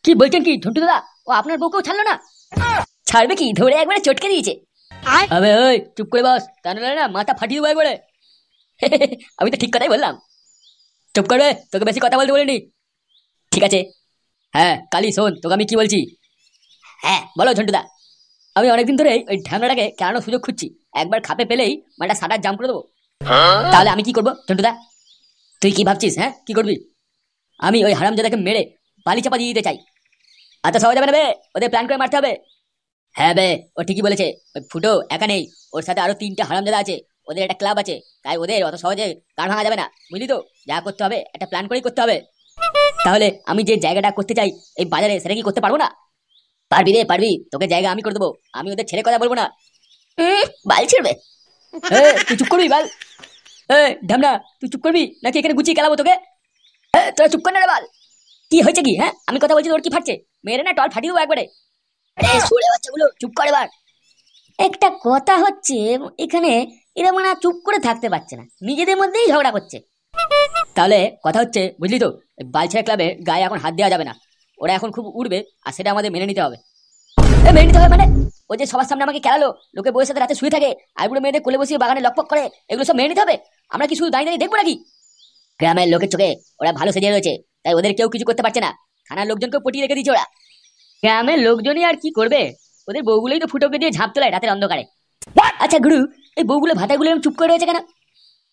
কি বলছেন কি ঝন্টু দাদা? ও আপনার বউকেও ছাড়লো না? ছাড়বে কি, ধরে একবারে চটকে দিয়েছে। আবে ওই চুপ করে বস, তা নাহলে না মাথা ফাটিয়ে দেবো একবারে। আমি তো ঠিক কথাই বললাম। চুপ করবে, তোকে বেশি কথা বলতে বলিনি। ঠিক আছে। হ্যাঁ কালি শোন, তোকে আমি কি বলছি। হ্যাঁ বলো ঝন্টুদা। আমি অনেকদিন ধরে ওই ঢ্যামনাটাকে কেন সুযোগ খুঁজছি, একবার খাপে পেলেই মাটা সাটার জাম করে দেবো। তাহলে আমি কি করবো ঝন্টুদা? তুই কি ভাবছিস? হ্যাঁ কি করবি? আমি ওই হারামজাদাকে মেরে বালি চাপা দিয়ে দিতে চাই। এত সহজ হবে না বে, ওদের প্ল্যান করে মারতে হবে। হ্যাঁ বে, ও ঠিকই বলেছে। ওই ফুটো একা নেই, ওর সাথে আরো 3টে হারামজাদা আছে। ওদের একটা ক্লাব আছে, তাই ওদের অত সহজে গাড় ভাঙা যাবে না, বুঝলি তো? যা করতে হবে একটা প্ল্যান করেই করতে হবে। তাহলে আমি যে জায়গাটা করতে চাই এই বাজারে, সেটা কি করতে পারবো না? পারবি রে পারবি, তোকে জায়গা আমি করে দেবো। আমি ওদের ছেড়ে কথা বলবো না। বাল ছিড়বে। তুই চুপ করবি বাল। ঢামনা, তুই চুপ করবি নাকি এখানে গুছিয়ে খেলাবো তোকে? তোরা চুপ কর না রে বাল। কি হয়েছে কি? হ্যাঁ আমি কথা বলছি, তোর কি ফাটছে? মেরে না টল ফাটিয়ে দেবো একবারে। সরে বাচ্চাগুলো চুপ কর এবার। একটা কথা হচ্ছে, এখানে এরা মানে চুপ করে থাকতে পারছে না, নিজেদের মধ্যেই ঝগড়া করছে। তাহলে কথা হচ্ছে বুঝলি তো, বালছেড়া ক্লাবে গায়ে এখন হাত দেওয়া যাবে না। ওরা এখন খুব উড়বে, আর সেটা আমাদের মেনে নিতে হবে। মেনে নিতে হবে মানে? ও যে সবার সামনে আমাকে খেলালো, লোকে বউয়ের সাথে রাতে শুয়ে থাকে, আইবুড়ো মেয়েদের কোলে বসিয়ে বাগানে লকপক করে, এগুলো সব মেনে নিতে হবে? আমরা কি শুধু দাঁড়িয়ে দাঁড়িয়ে দেখবো নাকি? গ্রামের লোকের চোখে ওরা ভালো সেজে রয়েছে, তাই ওদের কেউ কিছু করতে পারছে না। থানার লোকজনকেও পটিয়ে রেখে দিয়েছে ওরা। গ্রামের লোকজনই আর কি করবে? ওদের বউগুলোই তো ফুটোকে দিয়ে ঝাঁপ তোলায় রাতের অন্ধকারে। আচ্ছা গুরু, এই বউগুলো ভাতাগুলো চুপ করে রয়েছে কেন?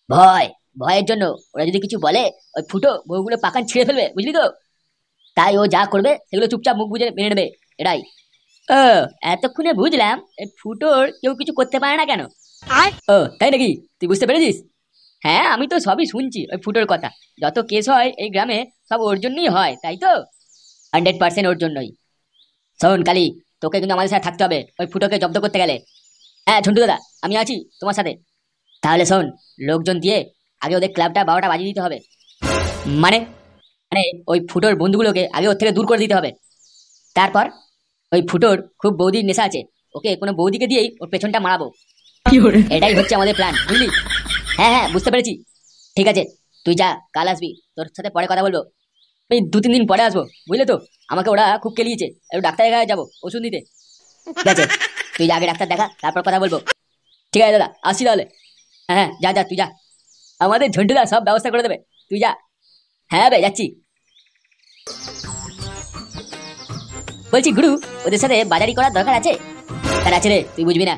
ভয়, ভয়ের জন্য। ওরা যদি কিছু বলে ওই ফুটো বউগুলো পাকান ছিঁড়ে ফেলবে, বুঝলি তো? তাই ও যা করবে সেগুলো চুপচাপ মুখ বুঝে মেনে নেবে, এটাই। ও, এতক্ষণে বুঝলাম এই ফুটোর কেউ কিছু করতে পারে না কেন। ও তাই নাকি? তুই বুঝতে পেরেছিস? হ্যাঁ আমি তো সবই শুনছি ওই ফুটোর কথা। যত কেস হয় এই গ্রামে সব ওর জন্যই হয়, তাই তো? 100% ওর জন্যই। শোন কালী, তোকে কিন্তু আমাদের সাথে থাকতে হবে ওই ফুটোকে জব্দ করতে গেলে। হ্যাঁ ঝন্টু দাদা, আমি আছি তোমার সাথে। তাহলে শোন, লোকজন দিয়ে আগে ওদের ক্লাবটা 12টা বাজিয়ে দিতে হবে। মানে? মানে ওই ফুটোর বন্ধুগুলোকে আগে ওর থেকে দূর করে দিতে হবে। তারপর ওই ফুটোর খুব বৌদির নেশা আছে, ওকে কোনো বৌদিকে দিয়েই ওর পেছনটা মারাবো। এটাই হচ্ছে আমাদের প্ল্যান, বুঝলি? হ্যাঁ হ্যাঁ বুঝতে পেরেছি। ঠিক আছে, তুই যা, কাল আসবি, তোর সাথে পরে কথা বলবো। এই 2-3 দিন পরে আসবো, বুঝলে তো? আমাকে ওরা খুব কেলিয়েছে, একটু ডাক্তারের কাছে যাবো ওষুধ নিতে। ঠিক আছে, তুই যা আগে ডাক্তার দেখা, তারপর কথা বলবো। ঠিক আছে দাদা, আসছি তাহলে। হ্যাঁ হ্যাঁ যা যা, তুই যা। আমাদের ঝন্টুদা সব ব্যবস্থা করে দেবে, তুই যা। হ্যাঁ বে যাচ্ছি। বলছি গুরু, ওদের সাথে বাজারি করার দরকার আছে? তার আছে রে, তুই বুঝবি না।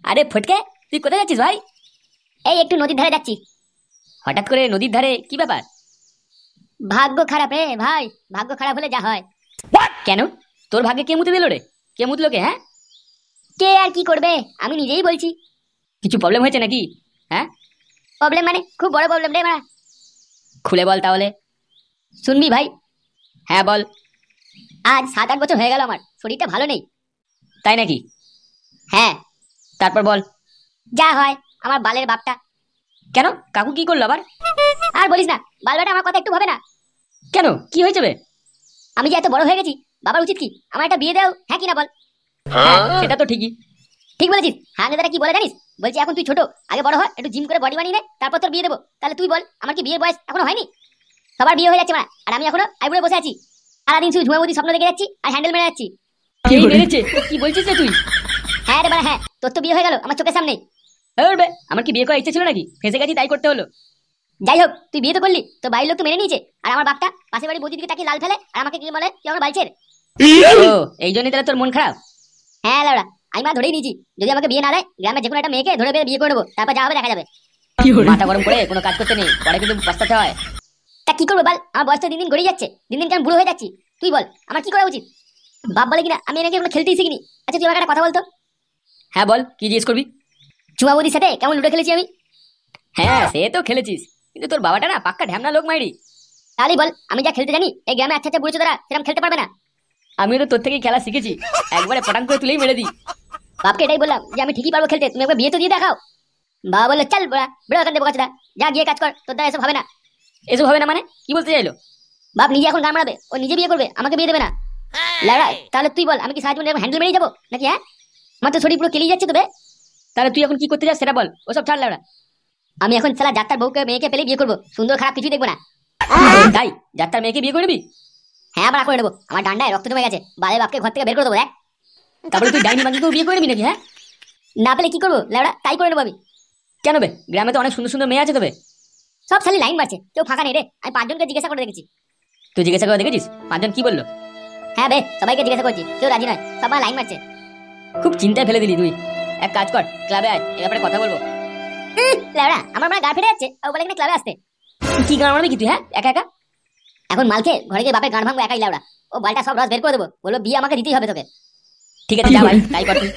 আরে ফটকে, তুই কোথায় যাচ্ছিস ভাই? এই একটু নদীর ধারে যাচ্ছি। হঠাৎ করে নদীর ধারে, কি ব্যাপার? ভাগ্য খারাপ রে ভাই, ভাগ্য খারাপ হলে যা হয়। কেন? তোর ভাগ্যে কে মুতে দিল রে? কে মুতলো কে? হ্যাঁ কে আর কি করবে, আমি নিজেই বলছি। কিছু প্রবলেম হয়েছে নাকি? হ্যাঁ প্রবলেম মানে খুব বড় প্রবলেম রে মারা। খুলে বল তাহলে। শুনবি ভাই? হ্যাঁ বল। আজ 7-8 বছর হয়ে গেল আমার শরীরটা ভালো নেই। তাই নাকি? হ্যাঁ। তারপর বল। যা হয় আমার বালের বাপটা। কেন, কাকু কি করলো আবার? আর বলিস না, বাল বেটা আমার কথা একটু ভাবে না। কেন, কি হয়েছে বে? আমি যে এত বড় হয়ে গেছি, বাবার উচিত কি আমার একটা বিয়ে দাও, হ্যাঁ কি না বল? হ্যাঁ সেটা তো ঠিকই। ঠিক বলেছিস। হ্যাঁ দাদা কি বলে জানিস? বলছি এখন তুই ছোট, আগে বড় হ, একটু জিম করে বডি বানিয়ে নে, তারপর তোর বিয়ে দেবো। তাহলে তুই বল, আমার কি বিয়ের বয়স এখনো হয়নি? সবার বিয়ে হয়ে যাচ্ছে মারা, আর আমি এখনো আইবুড়ে বসে আছি। সারাদিন শুধু ঝুমামুদি স্বপ্ন দেখে যাচ্ছি আর হ্যান্ডেল মেরে যাচ্ছি। কি মেরেছে? কি বলছিস রে তুই? হ্যাঁ রে বাড়া হ্যাঁ, তোর তো বিয়ে হয়ে গেল আমার চোখের সামনে। আমার কি বিয়ে করার ইচ্ছে ছিল নাকি? ফেঁসে গেছি তাই করতে হলো। যাই হোক, তুই বিয়ে তো করলি, তো বাড়ির লোক তো মেনে নিয়েছে, আর আমার বাপটা পাশের বাড়ি বৌদির দিকে তাকিয়ে লাল ফেলে আর আমাকে কি বলে তুই আমার বালছের। ও এই জন্যই তাহলে তোর মন খারাপ? হ্যাঁ লাউড়া, আমি মা ধরেই নিয়েছি, যদি আমাকে বিয়ে না দেয় গ্রামে যে কোনো একটা মেয়েকে ধরে বিয়ে করে নেবো, তারপর যা হবে দেখা যাবে। মাথা গরম করে কোনো কাজ করতে নেই, পরে কিন্তু পস্তাতে হয়। তা কি করবো বল, আমার বয়স তো দিন দিন গড়িয়ে যাচ্ছে, দিন দিন কেমন বুড়ো হয়ে যাচ্ছি। তুই বল আমার কি করা উচিত? বাপ বলে কিনা আমি নাকি এখনো খেলতেই শিখিনি। আচ্ছা তুই আমার একটা কথা বলতো। হ্যাঁ বল, কি জিজ্ঞেস করবি? চুমাবুদির সাথে কেমন লুডো খেলেছি আমি? হ্যাঁ সে তো খেলেছিস, কিন্তু তোর বাবাটা না পাক্কা ঢ্যামনা লোক মাইরি। তাহলেই বল, আমি যা খেলতে জানি এই গ্রামে আচ্ছা আচ্ছা বুড়ো চোদারা সেরকম খেলতে পারবে না। আমিও তো তোর থেকেই খেলা শিখেছি, একবারে পটাং করে তুলেই মেরে দিই। বাপকে এটাই বললাম যে আমি ঠিকই পারবো খেলতে, তুমি একবার বিয়ে তো দিয়ে দেখাও। বাবা বললো চল বড়া বড় এখান থেকে বোকাচোদা, যা গিয়ে কাজ কর, তোর দ্বারা এসব হবে না। এসব হবে না মানে কি বলতে চাইলো? বাপ নিজে এখন গান মারাবে, ও নিজে বিয়ে করবে, আমাকে বিয়ে দেবে না। লাড়া, তাহলে তুই বল আমি কি সাহায্য হ্যান্ডেল মেরেই যাবো নাকি? হ্যাঁ আমার তো শরীর পুরো কেলিয়ে যাচ্ছে তবে। তাহলে তুই এখন কি করতে যাস সেটা বল, ওসব ছাড় লাউড়া। আমি এখন সালা যাত্রার বউকে মেয়েকে পেলে বিয়ে করবো, সুন্দর খারাপ কিছুই দেখবো না। তাই যাত্রার মেয়েকে বিয়ে করবি? হ্যাঁ আমরা করে নেবো, আমার ডান্ডায় রক্ত জমে গেছে, বালের বাপকে ঘর থেকে বের করে দেবো দেখ। তারপরে তুই ডাইনি মাগিকেও বিয়ে করে নিবি নাকি? হ্যাঁ, না পেলে কি করবো লেওড়া, তাই করে নেবো আমি। কেন বে, গ্রামে তো অনেক সুন্দর সুন্দর মেয়ে আছে তবে। সব শালি লাইন মারছে, কেউ ফাঁকা নেই রে। আমি 5 জনকে জিজ্ঞাসা করে দেখেছি। তুই জিজ্ঞাসা করে দেখেছিস 5 জন কি বললো? হ্যাঁ বে, সবাইকে জিজ্ঞাসা করছি, কেউ রাজি নয়, সবাই লাইন মারছে। খুব চিন্তায় ফেলে দিলি তুই। এক কাজ কর, ক্লাবে আয়, এই ব্যাপারে কথা বলবো। লেওড়া আমার মানে গা ফেটে যাচ্ছে, ও বলে কিনা ক্লাবে আসতে। তুই কি গান মারবি কি তুই? হ্যাঁ, একা একা? এখন মালকে ঘরে গিয়ে বাপের গান ভাঙবো একাই লেওড়া। ও বালটা সব রস বের করে দেবো, বলবো বিয়ে আমাকে দিতেই হবে তোকে। ঠিক আছে যা ভাই, তাই কর তুই।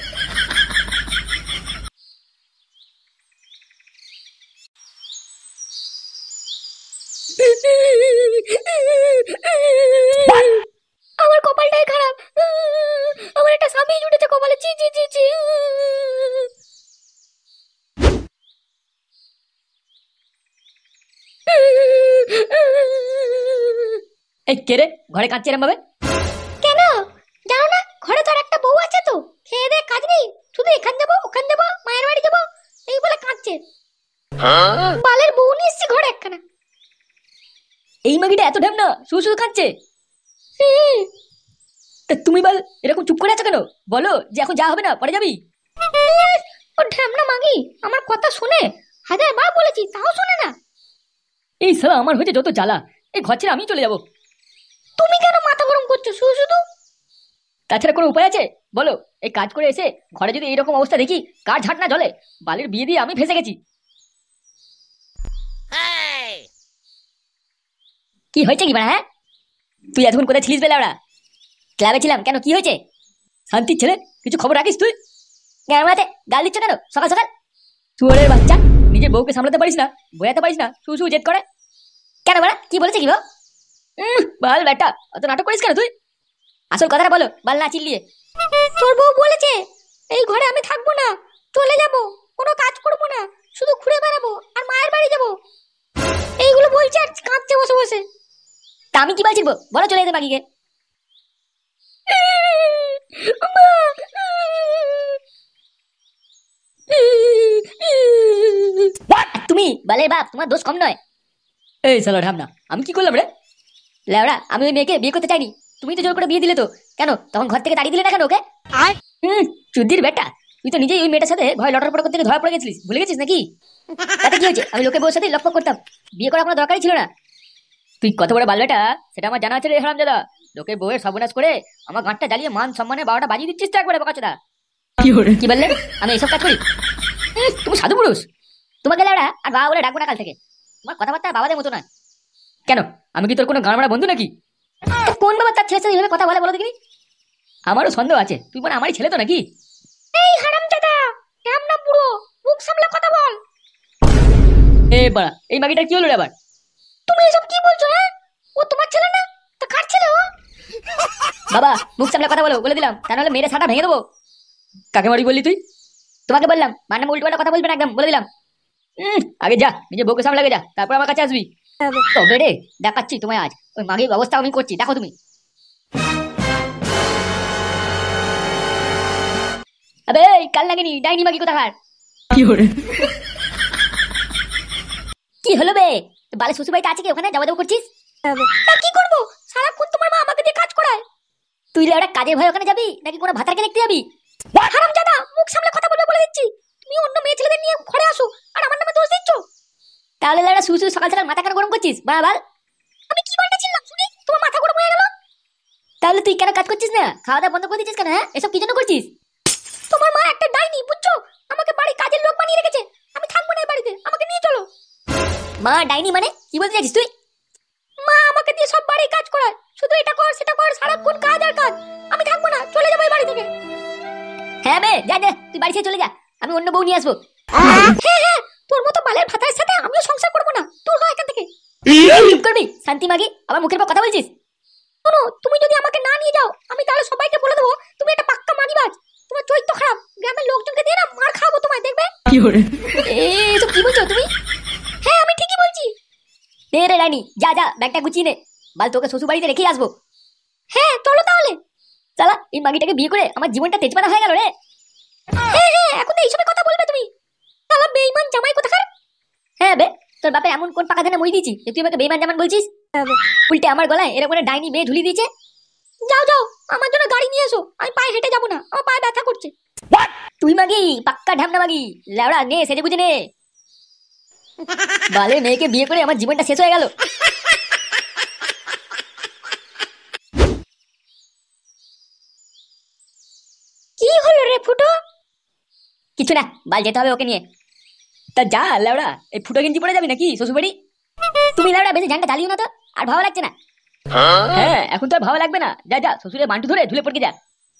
আমার কপালটাই খারাপ, আমার একটা স্বামী জুটেছে কপালে, চি চি চি চি। এই কে রে ঘরে কাঁদছে এরম ভাবে? কেন জানো না, ঘরে তোর একটা বউ আছে তো, খেয়ে দে কাজ নেই, শুধু এখান যাবো ওখান যাবো মায়ের বাড়ি যাবো এই বলে কাঁদছে। বালের বউ নিয়ে এসছি ঘরে একখানা। এই মাগিটা এত ঢেম না, শুধু শুধু কাঁদছে। তা তুমি বল এরকম চুপ করে আছো কেন? বলো যে এখন যা হবে না পরে যাবি। ও ঢ্যামনা মাগি আমার কথা শুনে, 1000 বার বলেছি তাও শুনে না। এই শালা আমার হয়েছে যত জ্বালা, এই ঘর ছেড়ে আমি চলে যাবো। তুমি কেন মাথা গরম করছো শুধু শুধু? তাছাড়া কোনো উপায় আছে বলো? এই কাজ করে এসে ঘরে যদি এইরকম অবস্থা দেখি, কার ঝাঁট না জ্বলে। বালের বিয়ে দিয়ে আমি ফেসে গেছি। কি হয়েছে কি বাড়া? হ্যাঁ, তুই এতক্ষণ কোথায় ছিলিস বেলা? ওরা ক্লাবে ছিলাম, কেন কি হয়েছে? শান্তির ছেলে, কিছু খবর রাখিস তুই? গ্রামাতে গাল দিচ্ছ কেন সকাল সকাল? চুয়ারের বাচ্চা, নিজের বউকে সামলাতে পারিস না, বোঝাতে পারিস না, শুধু শুধু জেদ করে। কেন বাড়া কি বলেছে কি বউ? বাল বেটা, অত নাটক করিস কেন তুই? আসল কথাটা বলো, বাল না চিল্লিয়ে। তোর বউ বলেছে এই ঘরে আমি থাকবো না, চলে যাব, কোনো কাজ করবো না, শুধু ঘুরে বেড়াবো আর মায়ের বাড়ি যাব, এইগুলো বলছে আর কাঁদছে বসে বসে। তা আমি কি বলছি বলো, চলে যেতে বাকিকে। তুমি বালের বাপ, তোমার দোষ কম নয়। এই শালা ঢামনা, আমি কি করলাম রে? লেওড়া আমি ওই মেয়েকে বিয়ে করতে চাইনি, তুমি তো জোর করে বিয়ে দিলে তো, কেন তখন ঘর থেকে তাড়িয়ে দিলে না কেন ওকে? চুদির বেটা, তুই তো নিজেই ওই মেয়েটার সাথে ভয় লটার পড়া করতে গিয়ে ধরা পড়ে গেছিলিস, ভুলে গেছিস নাকি? তাতে কি হয়েছে, আমি লোকের বউর সাথে লক্ষ্য করতাম, বিয়ে করার কোনো দরকারই ছিল না। তুই কত বড় বাল বেটা সেটা আমার জানা আছে রে হারামজাদা। লোকের বউয়ের সর্বনাশ করে আমার গাঁটটা জ্বালিয়ে মান সম্মানে 12টা বাজিয়ে দিচ্ছিস তো একবারে বকাচোদা। কি বললে? আমি এইসব কাজ করি? তুমি সাধু পুরুষ। তোমাকে লেওড়া আর বাবা বলে ডাকবো না কাল থেকে, তোমার কথাবার্তা বাবাদের মতো নয়। কেন, আমি কি তোর কোনো গান মারা বন্ধু নাকি? কোন বাবা তার ছেলের সাথে এইভাবে কথা বলে বলো দেখিনি? আমারও সন্দেহ আছে, তুই মানে আমারই ছেলে তো নাকি? এই হারামজাদা, ঢ্যামনা বুড়ো, মুখ সামলে কথা বল। এ বাড়া, এই মাগিটা কি হলো রে আবার? তুমি এসব কি বলছো? হ্যাঁ, ও তোমার ছেলে না তো কার ছেলে ও? বাবা মুখ সামলে কথা বলো, বলে দিলাম, তা নাহলে মেরে সাটা ভেঙে দেবো। কাকে মারি বললি তুই? তোমাকে বললাম মানে উল্টোপাল্টা কথা বলবে না একদম, বলে দিলাম। আগে যা নিজে বউকে সামলে যা, তারপর আমার কাছে আসবি। তবে রে দেখাচ্ছি তোমায় আজ, ওই মাগির ব্যবস্থা আমি করছি, দেখো তুমি। আবে কাল লাগেনি, ডাইনি মাগি কোথাকার। কি হলো বে, বালে শ্বশুর বাড়িতে আছে কি, ওখানে যাওয়া যাওয়া করছিস? তা কি করবো, সারাক্ষণ তোমার মা আমাকে দিয়ে কাজ করায়। তুই একটা কাজের ভয় ওখানে যাবি নাকি কোনো ভাতারকে দেখতে যাবি? হারামজাদা, মুখ সামলে কথা বলবে বলে দিচ্ছি। তুমি অন্য মেয়ে ছেলেদের নিয়ে ঘরে আসো আর আমার নামে দোষ দিচ্ছ। তাহলে লেড়া শুধু শুধু সকাল সকাল মাথা কেন গরম করছিস বাল? আমি কি বলতে ছিলাম শুনি তোমার মাথা গরম হয়ে গেল। তাহলে তুই কেন কাজ করছিস না, খাওয়া দাওয়া বন্ধ করে দিচ্ছিস কেন? হ্যাঁ, এসব কি জন্য করছিস? তোমার মা একটা ডাইনি বুঝছো, আমাকে বাড়ি কাজের লোক বানিয়ে রেখেছে, আমি থাকবো না এই বাড়িতে, আমাকে নিয়ে চলো। মা ডাইনি মানে কি বলতে চাইছিস তুই? মা আমাকে দিয়ে সব বাড়ি কাজ করায়, শুধু এটা কর সেটা কর, সারাক্ষণ কাজ আর কাজ, আমি থাকবো না, চলে যাবো এই বাড়ি থেকে। হ্যাঁ বে যা যা, তুই বাড়ি ছেড়ে চলে যা, আমি অন্য বউ নিয়ে আসবো। হ্যাঁ হ্যাঁ, তোর মতো বালের ভাতার সাথে আমিও সংসার করবো না, তুই হয় এখান থেকে। চুপ করবি শান্তি মাগি, আবার মুখের পর কথা বলছিস। শোনো, তুমি যদি আমাকে না নিয়ে যাও আমি তাহলে সবাইকে বলে দেবো তুমি একটা পাক্কা মাগিবাজ, তোমার চরিত্র খারাপ, গ্রামের লোকজনকে দিয়ে না মার খাওয়াবো তোমায়, দেখবে। এসব কি বলছো তুমি? হ্যাঁ আমি ঠিকই বলছি। নে রে ডাইনি, যা যা ব্যাগটা গুছিয়ে নে, বাল তোকে শ্বশুর বাড়িতে রেখেই আসবো। হ্যাঁ চলো তাহলে। শালা এই মাগিটাকে বিয়ে করে আমার জীবনটা তেজপাতা হয়ে গেল রে। হ্যাঁ হ্যাঁ, এখন এইসবের কথা বলবে তুমি, শালা বেঈমান জামাই কোথাকার। হ্যাঁ বে, তোর বাপে এমন কোন পাকা ধানে মই দিয়েছি যে তুই আমাকে বেঈমান জামান বলছিস? উল্টে আমার গলায় এরকম একটা ডাইনি মেয়ে ঝুলিয়ে দিয়েছে। যাও যাও, আমার জন্য গাড়ি নিয়ে এসো, আমি পায়ে হেঁটে যাবো না, আমার পায়ে ব্যথা করছে। তুই মাগি, পাক্কা ঢ্যামনা মাগি, লেওড়া নে সেজে বুঝে নে। বালের মেয়েকে বিয়ে করে আমার জীবনটা শেষ হয়ে গেল। কি হলো রে ফুটো? কিছু না, বাল যেতে হবে ওকে নিয়ে। তা যা লেওড়া, এই ফুটো গেঞ্জি পরে যাবি নাকি শ্বশুরবাড়ি? তুমি লেওড়া বেশি ঝান্ডা চালিও না তো, আর ভালো লাগছে না। হ্যাঁ, এখন তো আর ভালো লাগবে না। যা যা, শ্বশুরের মান্টু ধরে ধুলে পড়কে যা।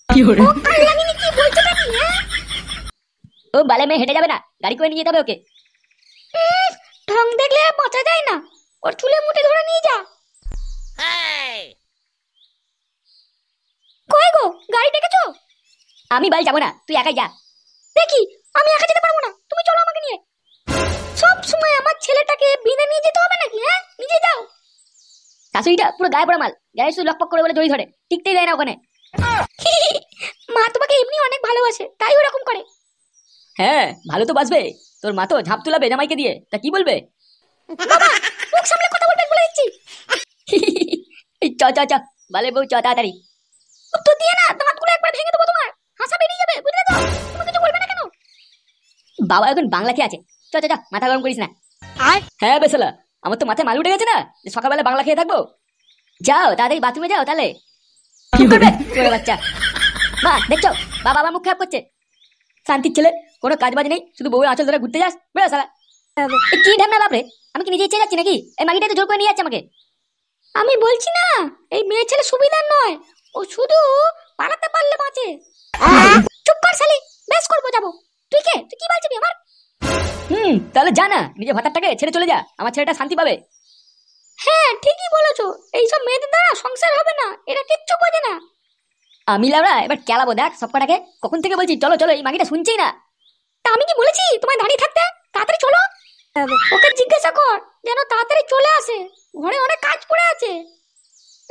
ও কাল্লানি কি বলছো নাকি? ও বালে মেয়ে হেঁটে যাবে না, গাড়ি করে নিয়ে যেতে হবে ওকে। ঢং দেখলে বাঁচা যায় না, ওর চুলে মুঠে ধরে নিয়ে যা। কই গো, গাড়ি ডেকেছো? আমি বাল যাবো না, তুই একাই যা। দেখি, আমি একা যেতে পারবো না, তুমি চলো আমাকে নিয়ে। সব সময় আমার ছেলেটাকে বিনা নিয়ে যেতে হবে নাকি? হ্যাঁ, নিজে যাও। শাশুড়িটা পুরো গায়ে পড়া মাল, গায়ে শুধু লকপক করে বলে জড়ি ধরে, টিকতেই যায় না ওখানে। মা তোমাকে এমনি অনেক ভালোবাসে, তাই ওরকম করে। হ্যাঁ, ভালো তো বাসবে, তোর মা তো ঝাঁপ তুলাবে জামাইকে দিয়ে, তা কি বলবে? বাবা, মুখ সামলে কথা বলতে বলে দিচ্ছি। চ চ চ, বালে বউ চ তাড়াতাড়ি। উত্তর দিয়ে না, দাঁতগুলো একবার ভেঙে দেবো তোমার, হাসা বেরিয়ে যাবে, বুঝলে তো? তুমি কিছু বলবে না কেন? বাবা এখন বাংলা খেয়ে আছে, চ চ চ, মাথা গরম করিস না। হ্যাঁ বেশালা, আমার তো মাথায় মাল উঠে গেছে না যে সকালবেলা বাংলা খেয়ে থাকবো। যাও তাড়াতাড়ি বাথরুমে যাও, তাহলে কি করবে তোর বাচ্চা। মা দেখছো, বাবা আমার মুখ খারাপ করছে। শান্তির ছেলে, কোনো কাজ বাজ নেই, শুধু বউয়ের আঁচল ধরে ঘুরতে যাস, বেড়া শালা। কি ঢামনা বাপরে, আমি কি নিজে ইচ্ছে যাচ্ছি নাকি? এই মাগিটা তো জোর করে নিয়ে যাচ্ছে আমাকে। আমি বলছি না, এই মেয়ে ছেলে সুবিধার নয়, ও শুধু পালাতে পারলে বাঁচে। চুপ কর শালি, বেশ করবো যাবো। তুই কে, তুই কি বলছিস আমার? তাহলে যা না, নিজে ভাতারটাকে ছেড়ে চলে যা, আমার ছেলেটা শান্তি পাবে। হ্যাঁ ঠিকই বলেছো, এইসব মেয়েদের দ্বারা সংসার হবে না, এরা কিচ্ছু বোঝে না। আমি লাউরা এবার কেলাবো দেখ সব কটাকে, কখন থেকে বলছি চলো চলো, এই মাগিটা শুনছেই না। তা আমি কি বলেছি তোমায় দাঁড়িয়ে থাকতে? তাড়াতাড়ি চলো। ওকে জিজ্ঞাসা কর যেন তাড়াতাড়ি চলে আসে, ঘরে অনেক কাজ পড়ে আছে।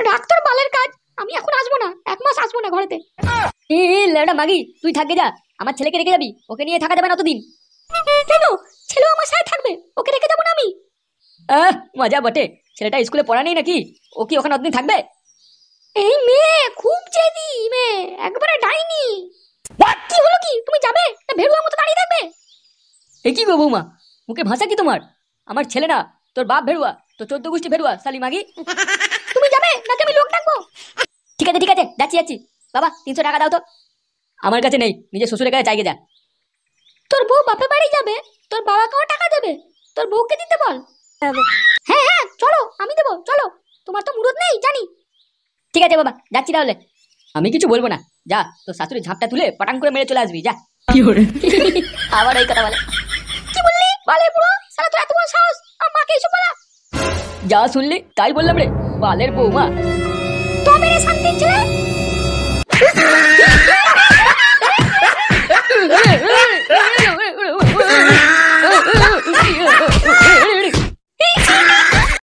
রাখ তোর বালের কাজ, আমি এখন আসবো না, 1 মাস আসবো না ঘরেতে। লেউটা মাগি, তুই থাকবে যা, আমার ছেলেকে রেখে যাবি, ওকে নিয়ে থাকা যাবে না অতদিন। কেন, ছেলেও আমার সাথে থাকবে, ওকে রেখে যাবো না আমি? মজা বটে, ছেলেটা স্কুলে পড়া নেই নাকি, ও কি ওখানে অতদিন থাকবে? এই মেয়ে খুব জেদি মেয়ে, একবারে ডাইনি। কি হলো কি, তুমি যাবে না ভেড়ুয়ার মতো দাঁড়িয়ে থাকবে? এ কি গো বৌমা, মুখে ভাষা কি তোমার? আমার ছেলে না, তোর বাপ ভেড়ুয়া, তো 14 গোষ্ঠী ভেড়ুয়া শালি মাগি। তুমি যাবে নাকি আমি লোক ডাকবো? ঠিক আছে ঠিক আছে, যাচ্ছি যাচ্ছি। বাবা 300 টাকা দাও তো। আমার কাছে নেই, নিজের শ্বশুরের কাছে চাইগে যা। তোর বউ বাপের বাড়ি যাবে, তোর বাবাকেও টাকা দেবে, তোর বউকে দিতে বল। হ্যাঁ হ্যাঁ চলো, আমি দেবো, চলো, তোমার তো মুরত নেই জানি। ঠিক আছে বাবা, যাচ্ছি তাহলে। আমি কিছু বলবো না, যা, তোর শাশুড়ি ঝাঁপটা তুলে পটাং করে মেরে চলে আসবি, যা। কি করে আবার এই কথা বলে? কি বললি বালে পুরো সারা, তোর এত বড় সাহস আমার মাকে এসব বলা? যা শুনলি তাই বললাম রে, বালের বৌমা। তবে রে শান্তির ছেলে।